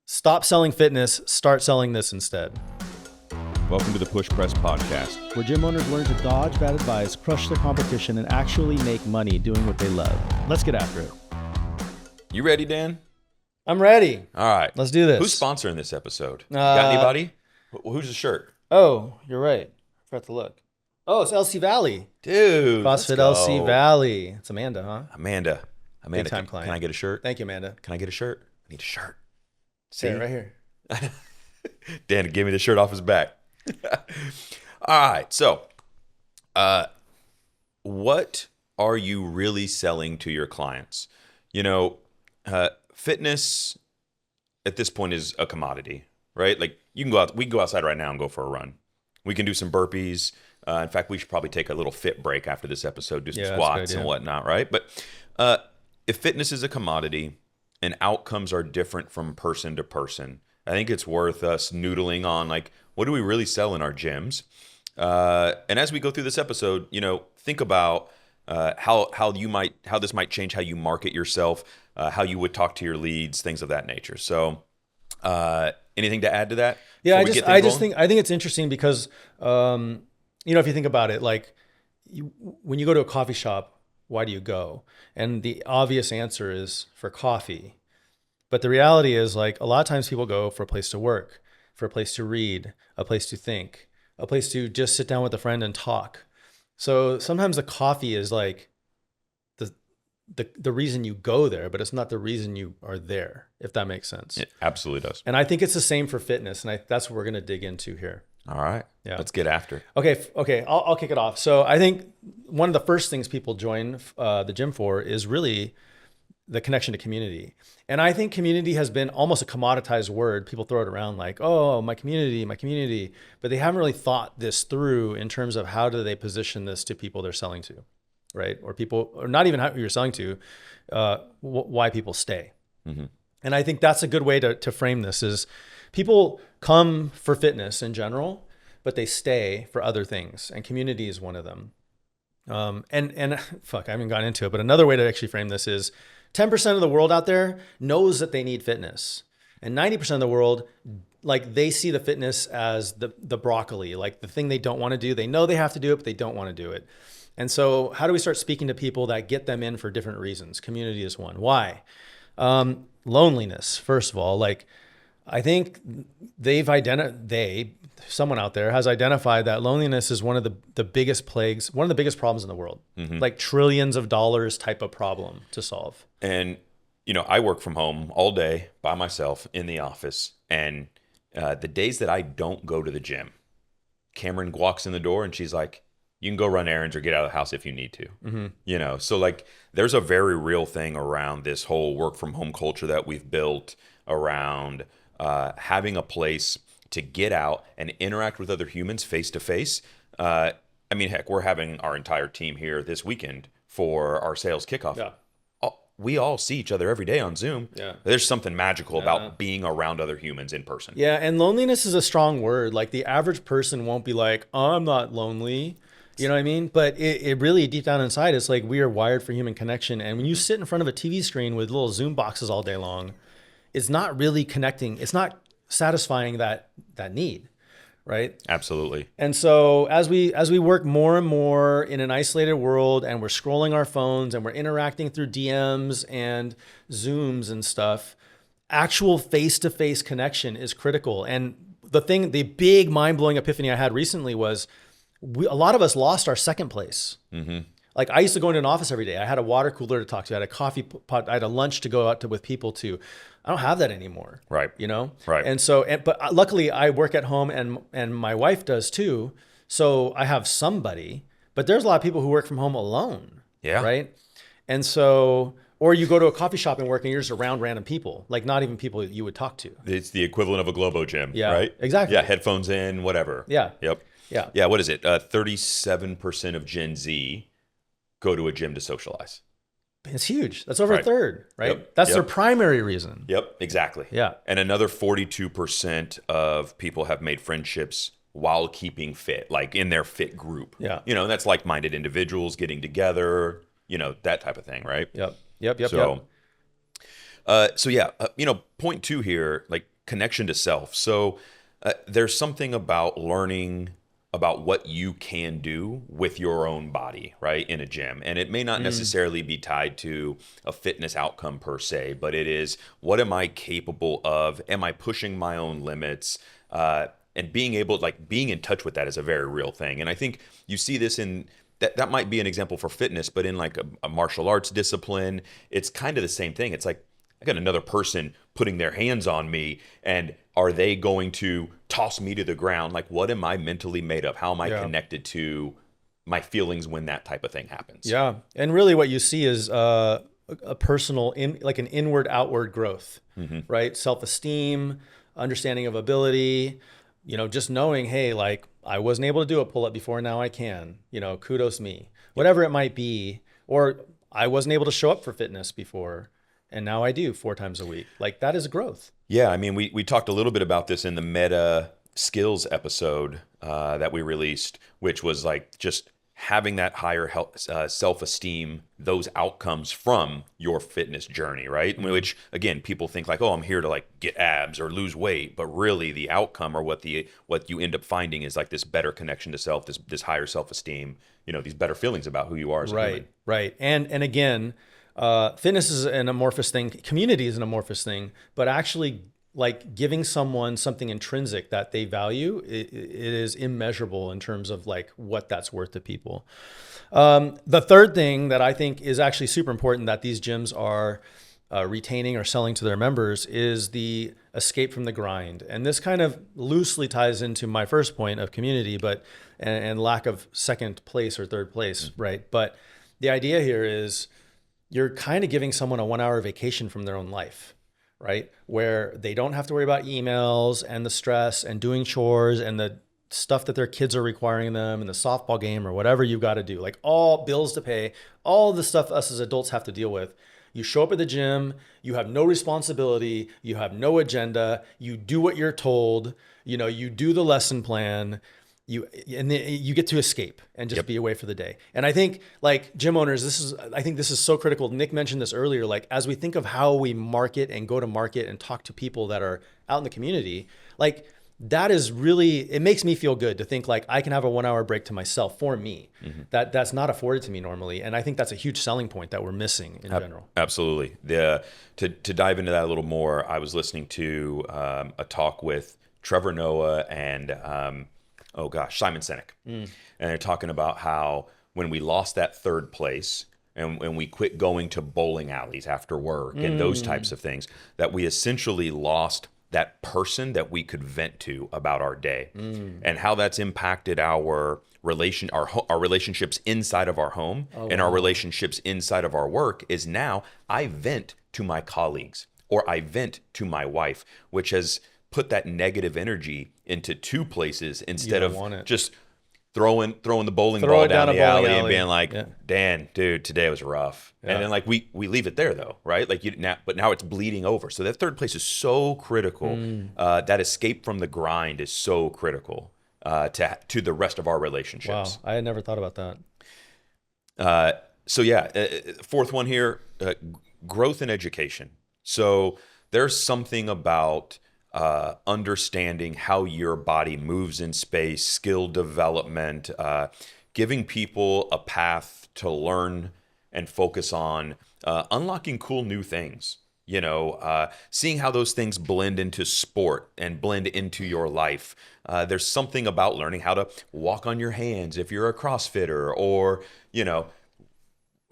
Stop selling fitness, start selling this instead. Welcome to the Push Press Podcast. Where gym owners learn to dodge bad advice, crush their competition, and actually make money doing what they love. Let's get after it. You ready, Dan? I'm ready. All right. Let's do this. Who's sponsoring this episode? Got anybody? Who's the shirt? Oh, you're right. Forgot to look. Oh, it's LC Valley. Dude. CrossFit LC Valley. It's Amanda, huh? Amanda, Big time client. Can I get a shirt? Thank you, Amanda. Can I get a shirt? I need a shirt. See it right here. Dan gave me the shirt off his back. All right. So, what are you really selling to your clients? You know, fitness at this point is a commodity, right? Like you can go out, we can go outside right now and go for a run. We can do some burpees. In fact, we should probably take a little fit break after this episode, do some squats and whatnot, right? But if fitness is a commodity and outcomes are different from person to person, I think it's worth us noodling on, like, what do we really sell in our gyms? And as we go through this episode, you know, think about how this might change how you market yourself, how you would talk to your leads, things of that nature. So, anything to add to that? Yeah, I think it's interesting because you know, if you think about it, like when you go to a coffee shop, why do you go? And the obvious answer is for coffee. But the reality is, like, a lot of times people go for a place to work, for a place to read, a place to think, a place to just sit down with a friend and talk. So sometimes the coffee is like the reason you go there, but it's not the reason you are there, if that makes sense. It absolutely does. And I think it's the same for fitness, and that's what we're going to dig into here. All right. Yeah. Let's get after it. Okay. I'll kick it off. So I think one of the first things people join the gym for is really the connection to community. And I think community has been almost a commoditized word. People throw it around like, oh, my community. But they haven't really thought this through in terms of how do they position this to people they're selling to, right? Or not even who you're selling to, why people stay. Mm-hmm. And I think that's a good way to frame this is people come for fitness in general, but they stay for other things. And community is one of them. And fuck, I haven't gotten into it, but another way to actually frame this is 10% of the world out there knows that they need fitness. And 90% of the world, like, they see the fitness as the broccoli, like the thing they don't want to do. They know they have to do it, but they don't want to do it. And so how do we start speaking to people that get them in for different reasons? Community is one. Why? Loneliness, first of all. Like, I think someone out there has identified that loneliness is one of the biggest plagues, one of the biggest problems in the world, like trillions of dollars type of problem to solve. And, you know, I work from home all day by myself in the office. And the days that I don't go to the gym, Cameron walks in the door and she's like, you can go run errands or get out of the house if you need to, you know? So like, there's a very real thing around this whole work from home culture that we've built around having a place to get out and interact with other humans face to face. I mean, heck, we're having our entire team here this weekend for our sales kickoff. Yeah. We all see each other every day on Zoom. Yeah. There's something magical about being around other humans in person. Yeah, and loneliness is a strong word. Like, the average person won't be like, oh, I'm not lonely. You know what I mean? But it really, deep down inside, it's like we are wired for human connection. And when you sit in front of a TV screen with little Zoom boxes all day long, it's not really connecting. It's not satisfying that need, right? Absolutely. And so as we work more and more in an isolated world, and we're scrolling our phones and we're interacting through DMs and Zooms and stuff, actual face-to-face connection is critical. And the big mind-blowing epiphany I had recently was a lot of us lost our second place. Mm-hmm. Like, I used to go into an office every day. I had a water cooler to talk to. I had a coffee pot. I had a lunch to go out with people to. I don't have that anymore. Right. You know? Right. And so, but luckily I work at home and my wife does too. So I have somebody, but there's a lot of people who work from home alone. Yeah. Right. And so, or you go to a coffee shop and work and you're just around random people, like not even people you would talk to. It's the equivalent of a Globo gym, yeah, right? Exactly. Yeah. Headphones in, whatever. Yeah. Yep. Yeah. Yeah. What is it? 37% of Gen Z go to a gym to socialize. It's huge. That's over a third, right? Yep. That's their primary reason. Yep, exactly. Yeah. And another 42% of people have made friendships while keeping fit, like in their fit group. Yeah. You know, that's like-minded individuals getting together, you know, that type of thing, right? Yep. So yeah, you know, point two here, like, connection to self. So there's something about learning about what you can do with your own body, right, in a gym. And it may not necessarily be tied to a fitness outcome per se, but it is, what am I capable of? Am I pushing my own limits? And being able, like, being in touch with that is a very real thing. And I think you see this in, that might be an example for fitness, but in like a martial arts discipline, it's kind of the same thing. It's like, I got another person putting their hands on me, and are they going to toss me to the ground? Like, what am I mentally made of? How am I connected to my feelings when that type of thing happens? Yeah. And really what you see is a personal, like an inward outward growth, right? Self-esteem, understanding of ability, just knowing, hey, like, I wasn't able to do a pull-up before, now I can, kudos me, whatever it might be. Or I wasn't able to show up for fitness before, and now I do 4 times a week. Like, that is growth. Yeah, I mean, we talked a little bit about this in the meta skills episode that we released, which was like just having that higher self-esteem, those outcomes from your fitness journey, right? Which, again, people think like, oh, I'm here to like get abs or lose weight, but really the outcome, or what you end up finding, is like this better connection to self, this higher self-esteem, these better feelings about who you are as a human. Right. And again, fitness is an amorphous thing. Community is an amorphous thing, but actually, like, giving someone something intrinsic that they value, it is immeasurable in terms of like what that's worth to people. The third thing that I think is actually super important that these gyms are retaining or selling to their members is the escape from the grind. And this kind of loosely ties into my first point of community, but and lack of second place or third place, right? But the idea here is you're kind of giving someone a 1-hour vacation from their own life, right? Where they don't have to worry about emails and the stress and doing chores and the stuff that their kids are requiring them and the softball game or whatever you've got to do, like all bills to pay, all the stuff us as adults have to deal with. You show up at the gym, you have no responsibility, you have no agenda, you do what you're told, you do the lesson plan, you get to escape and just be away for the day. And I think, like, gym owners, I think this is so critical. Nick mentioned this earlier. Like, as we think of how we market and go to market and talk to people that are out in the community, like, that is really, it makes me feel good to think like I can have a 1-hour break to myself for me. That's not afforded to me normally. And I think that's a huge selling point that we're missing in general. Absolutely. To dive into that a little more, I was listening to a talk with Trevor Noah and Simon Sinek. And they're talking about how when we lost that third place and when we quit going to bowling alleys after work and those types of things, that we essentially lost that person that we could vent to about our day, and how that's impacted our relationships inside of our home and our relationships inside of our work. Is now I vent to my colleagues or I vent to my wife, which has put that negative energy into 2 places instead of just throwing the bowling ball down the alley and being like, Dan, dude, today was rough. And then like we leave it there though, right? Like but now it's bleeding over. So that third place is so critical. That escape from the grind is so critical to the rest of our relationships. Wow, I had never thought about that. Fourth one here, growth and education. So there's something about understanding how your body moves in space, skill development, giving people a path to learn and focus on unlocking cool new things, seeing how those things blend into sport and blend into your life. There's something about learning how to walk on your hands if you're a CrossFitter, or,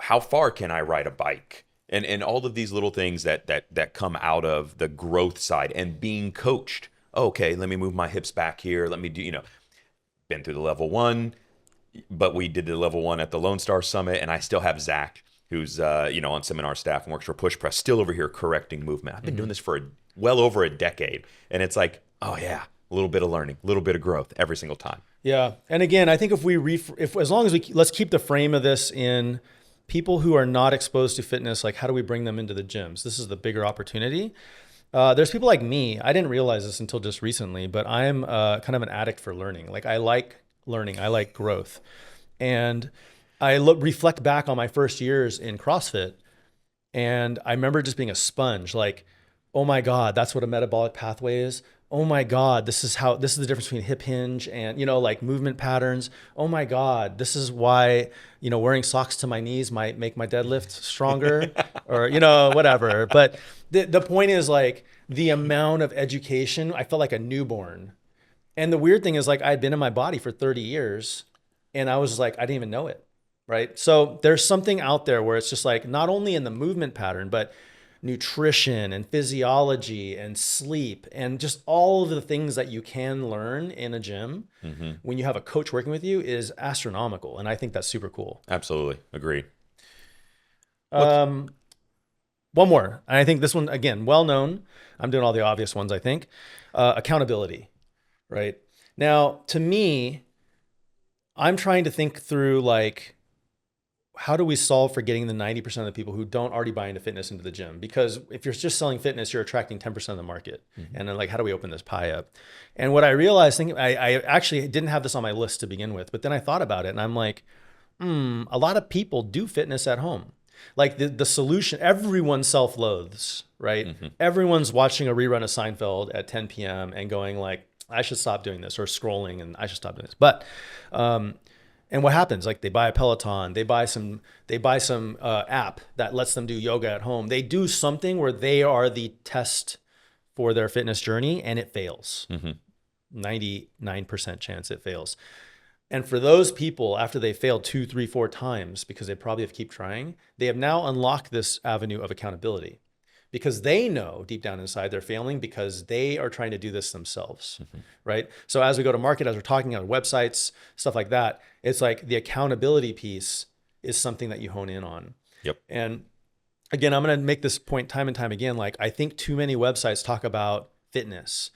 how far can I ride a bike? And all of these little things that come out of the growth side and being coached. Okay, let me move my hips back here. Let me do, been through the level 1, but we did the level 1 at the Lone Star Summit, and I still have Zach, who's on seminar staff and works for Push Press, still over here correcting movement. I've been doing this for well over a decade, and it's like, oh yeah, a little bit of learning, a little bit of growth every single time. Yeah, and again, I think if as long as let's keep the frame of this in people who are not exposed to fitness, like how do we bring them into the gyms? This is the bigger opportunity. There's people like me. I didn't realize this until just recently, but I'm kind of an addict for learning. Like, I like learning. I like growth. And I reflect back on my first years in CrossFit, and I remember just being a sponge. Like, oh my God, that's what a metabolic pathway is. Oh my God, this is the difference between hip hinge and, like movement patterns. Oh my God, this is why, wearing socks to my knees might make my deadlift stronger or, whatever. But the point is like the amount of education, I felt like a newborn. And the weird thing is like I'd been in my body for 30 years and I was like, I didn't even know it. Right. So there's something out there where it's just like not only in the movement pattern, but nutrition and physiology and sleep and just all of the things that you can learn in a gym when you have a coach working with you is astronomical. And I think that's super cool. Absolutely. Agreed. One more. And I think this one, again, well known. I'm doing all the obvious ones, I think. Accountability, right? Now, to me, I'm trying to think through like, how do we solve for getting the 90% of the people who don't already buy into fitness into the gym? Because if you're just selling fitness, you're attracting 10% of the market. And then like, how do we open this pie up? And what I realized, I actually didn't have this on my list to begin with, but then I thought about it and I'm like, a lot of people do fitness at home. Like the solution, everyone self-loathes, right? Everyone's watching a rerun of Seinfeld at 10 p.m. and going like, I should stop doing this, or scrolling and I should stop doing this. But, and what happens? Like they buy a Peloton, they buy some app that lets them do yoga at home. They do something where they are the test for their fitness journey and it fails. 99% chance it fails. And for those people, after they failed 2, 3, 4 times, because they probably have to keep trying, they have now unlocked this avenue of accountability because they know deep down inside they're failing because they are trying to do this themselves, right? So as we go to market, as we're talking on websites, stuff like that, it's like the accountability piece is something that you hone in on. Yep. And again, I'm going to make this point time and time again. Like I think too many websites talk about fitness,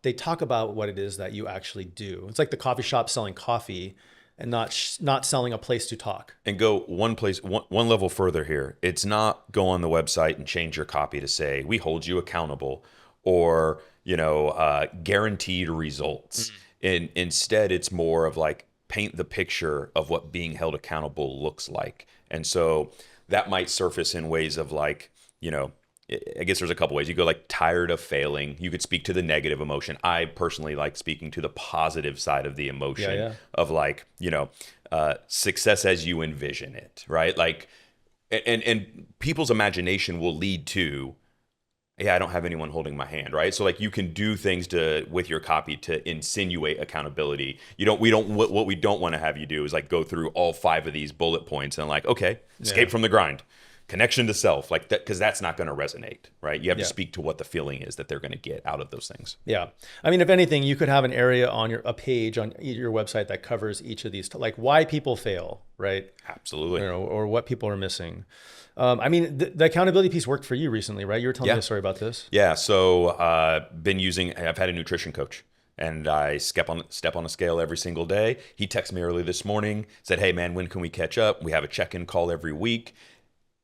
they talk about what it is that you actually do. It's like the coffee shop selling coffee and not selling a place to talk. And go one level further here. It's not go on the website and change your copy to say we hold you accountable or guaranteed results. Instead, it's more of like paint the picture of what being held accountable looks like. And so that might surface in ways of like, I guess there's a couple ways. You go like tired of failing. You could speak to the negative emotion. I personally like speaking to the positive side of the emotion of like, success as you envision it, right? Like, and people's imagination will lead to, I don't have anyone holding my hand, right? So like you can do things with your copy to insinuate accountability. What we don't want to have you do is like go through all 5 of these bullet points and like, okay, escape from the grind. Connection to self, like that, because that's not going to resonate, right? You have to speak to what the feeling is that they're going to get out of those things. Yeah, I mean, if anything, you could have an area on a page on your website that covers each of these, like why people fail, right? Absolutely. Or what people are missing. I mean, the accountability piece worked for you recently, right? You were telling me a story about this. Yeah. So I've had a nutrition coach. And I step on a scale every single day. He texted me early this morning, said, "Hey man, when can we catch up? We have a check-in call every week.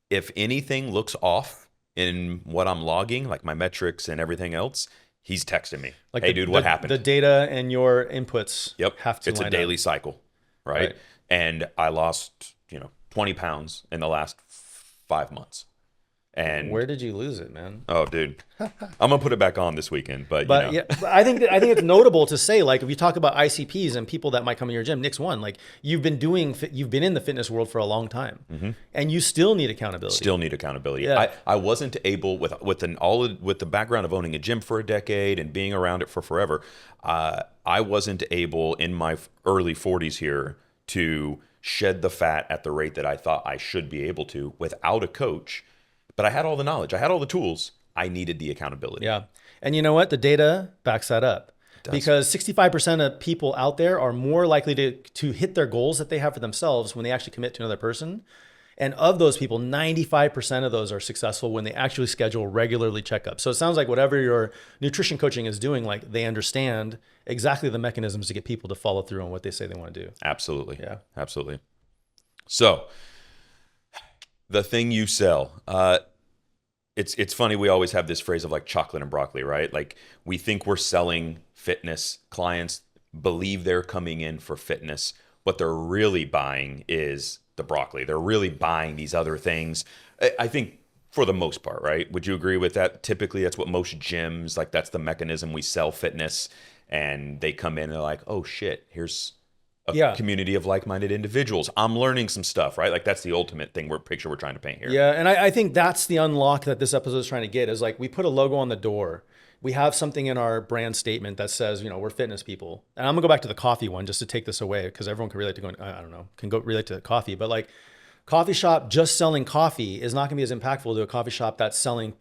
If anything looks off in what I'm logging, like my metrics and everything else, he's texting me. Like, hey, dude, what happened? The data and your inputs have to It's a daily cycle, right? And I lost, 20 pounds in the last 5 months. And where did you lose it, man? Oh, dude, I'm gonna put it back on this weekend. But yeah, I think it's notable to say, like, if you talk about ICPs and people that might come in your gym, Nick's one. Like, you've been in the fitness world for a long time, and you still need accountability. Yeah. I wasn't able with the background of owning a gym for a decade and being around it for forever. I wasn't able in my early 40s here to shed the fat at the rate that I thought I should be able to without a coach. But I had all the knowledge. I had all the tools. I needed the accountability. Yeah. And you know what? The data backs that up. Because 65% of people out there are more likely to hit their goals that they have for themselves when they actually commit to another person. And of those people, 95% of those are successful when they actually schedule regularly checkups. So it sounds like whatever your nutrition coaching is doing, like they understand exactly the mechanisms to get people to follow through on what they say they want to do. Absolutely. Yeah. Absolutely. So the thing you sell, it's funny. We always have this phrase of like chocolate and broccoli, right? Like we think we're selling fitness. Clients believe they're coming in for fitness. What they're really buying is the broccoli. They're really buying these other things. I think for the most part, right? Would you agree with that? Typically, that's what most gyms, like that's the mechanism we sell fitness, and they come in and they're like, oh shit, here's a Yeah. community of like-minded individuals. I'm learning some stuff, right? Like that's the ultimate thing picture we're trying to paint here. Yeah, and I think that's the unlock that this episode is trying to get is like we put a logo on the door. We have something in our brand statement that says, we're fitness people. And I'm gonna go back to the coffee one just to take this away because everyone can relate to going, I don't know, can go relate to coffee. But like coffee shop just selling coffee is not gonna be as impactful to a coffee shop that's selling,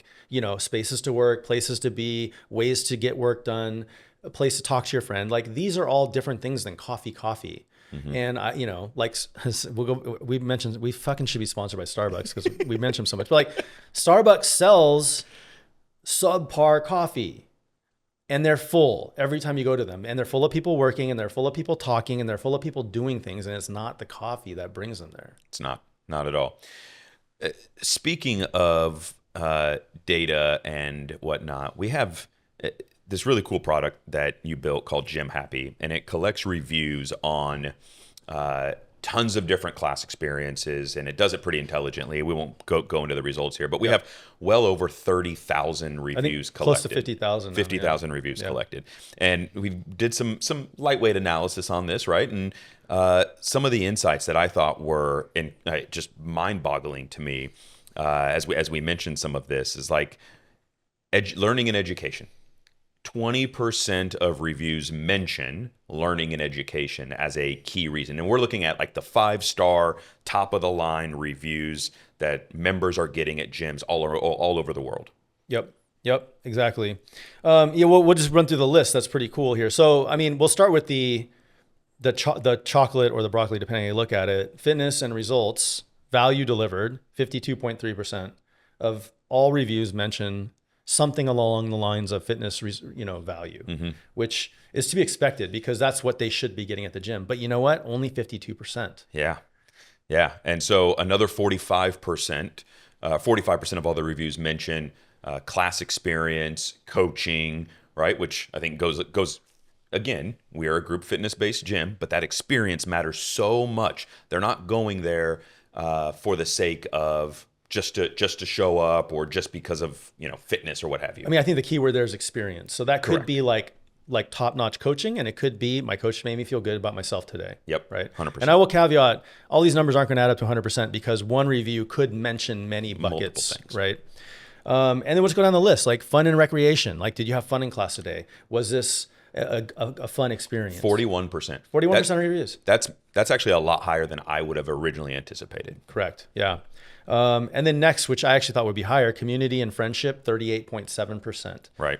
spaces to work, places to be, ways to get work done, a place to talk to your friend. Like these are all different things than coffee. And we fucking should be sponsored by Starbucks because we mentioned so much, but like Starbucks sells subpar coffee and they're full every time you go to them, and they're full of people working, and they're full of people talking, and they're full of people doing things. And it's not the coffee that brings them there. It's not at all. Speaking of data and whatnot, we have this really cool product that you built called Gym Happy, and it collects reviews on tons of different class experiences, and it does it pretty intelligently. We won't go into the results here, but we have well over 30,000 reviews collected. Close to 50,000. 50,000 reviews collected. And we did some lightweight analysis on this, right? And some of the insights that I thought were just mind-boggling to me, as we mentioned some of this, is like learning and education. 20% of reviews mention learning and education as a key reason. And we're looking at like the 5-star, top of the line reviews that members are getting at gyms all over the world. Yep, exactly. We'll just run through the list. That's pretty cool here. So, I mean, we'll start with the chocolate or the broccoli, depending on how you look at it. Fitness and results, value delivered, 52.3% of all reviews mention something along the lines of fitness, value, which is to be expected because that's what they should be getting at the gym. But you know what? Only 52%. Yeah. And so another 45% of all the reviews mention class experience, coaching, right? Which I think goes again, we are a group fitness-based gym, but that experience matters so much. They're not going there for the sake of just to show up or just because of fitness or what have you. I mean, I think the key word there is experience. So that could Correct. be like top-notch coaching, and it could be my coach made me feel good about myself today. Yep. Right. 100%. And I will caveat, all these numbers aren't going to add up to 100% because one review could mention many buckets. Multiple things. Right. And then we'll just go down the list, like fun and recreation. Like, did you have fun in class today? Was this a fun experience? 41%. 41% of reviews. That's actually a lot higher than I would have originally anticipated. Correct. Yeah. And then next, which I actually thought would be higher, community and friendship, 38.7%. Right.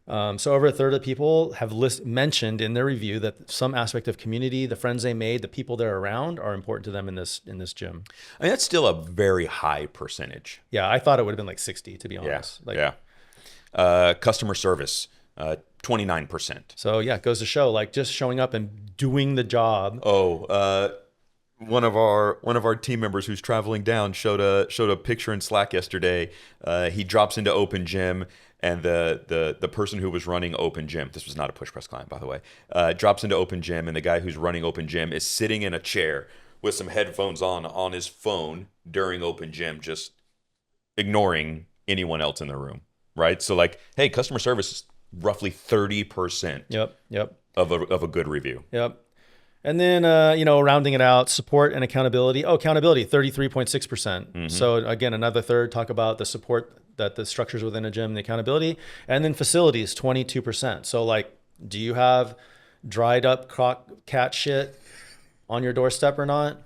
So over a third of people have mentioned in their review that some aspect of community, the friends they made, the people they're around are important to them in this gym. I mean, that's still a very high percentage. Yeah, I thought it would have been like 60, to be honest. Customer service, 29%. So yeah, it goes to show, like just showing up and doing the job. One of our team members who's traveling down showed a picture in Slack yesterday. He drops into Open Gym, and the person who was running Open Gym, this was not a push press client, by the way, drops into Open Gym, and the guy who's running Open Gym is sitting in a chair with some headphones on his phone during Open Gym, just ignoring anyone else in the room, right? So like, hey, customer service is roughly 30%. Yep. Of a good review. Yep. And then, rounding it out, support and accountability. Oh, accountability, 33.6%. So again, another third talk about the support that the structures within a gym, the accountability, and then facilities, 22%. So like, do you have dried up cat shit on your doorstep or not?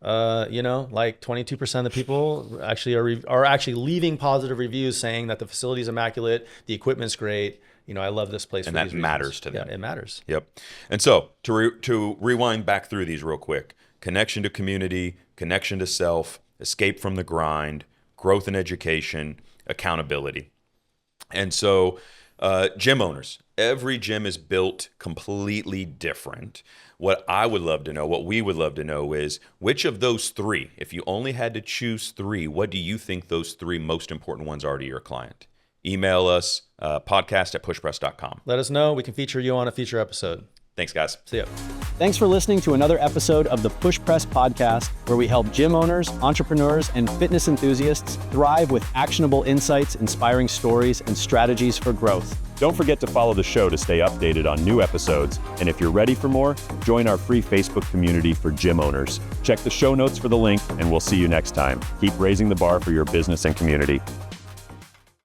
Like 22% of the people actually are actually leaving positive reviews saying that the facility is immaculate, the equipment's great. I love this place. And for that these matters reasons. to them. Yeah, it matters. Yep. And so to rewind back through these real quick: connection to community, connection to self, escape from the grind, growth and education, accountability. And so gym owners, every gym is built completely different. What we would love to know is which of those three, if you only had to choose three, what do you think those three most important ones are to your client? Email us, podcast@pushpress.com. Let us know. We can feature you on a future episode. Thanks, guys. See ya. Thanks for listening to another episode of the Push Press Podcast, where we help gym owners, entrepreneurs, and fitness enthusiasts thrive with actionable insights, inspiring stories, and strategies for growth. Don't forget to follow the show to stay updated on new episodes. And if you're ready for more, join our free Facebook community for gym owners. Check the show notes for the link, and we'll see you next time. Keep raising the bar for your business and community.